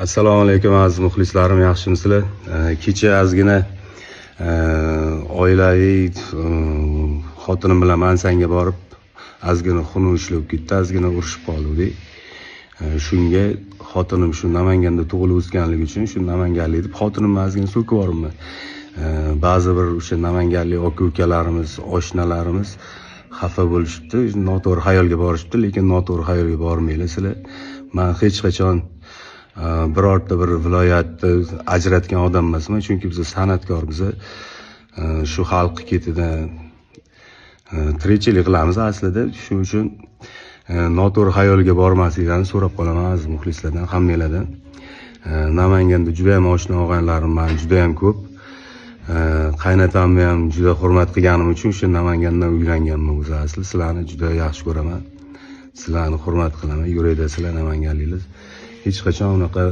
Assalomu alaykum aziz muxlislarim, yaxshimisizlar? Kecha ozgina oilaviy xotinim bilan Mansanga borib, ozgina xunuk ushlab ketdi, ozgina urushib qoldik. Shunga xotinim shu Namanganda tug'ilib o'sganligi uchun shu namanganlik deb xotinimni ozgina so'kib yuboribman. Ba'zi bir o'sha namanganlik aka-ukalarimiz, oshnalarimiz xafa bo'lishibdi, noto'g'ri xayolga borishibdi, lekin noto'g'ri xayolga bormanglar sizlar. Men hech qachon birorta bir viloyatni ajratgan odam emasman, chunki biz san'atkormiz. Shu xalq ketidan tirikchilik qilamiz aslida. Shuning uchun noto'g'ri xayolga bormasliklarini so'rab qolaman aziz muxlislardan, hammanglardan. Namanganda juda ham oshna og'aynilarim men juda ham ko'p. Qaynatamni ham juda hurmat qilganim uchun shu Namangandan uylanganman o'zi asli. Sizlarni juda yaxshi ko'raman. Sizlarni hurmat qilaman. Yurakda sizlar namanganliklar. Hech qachon unaqa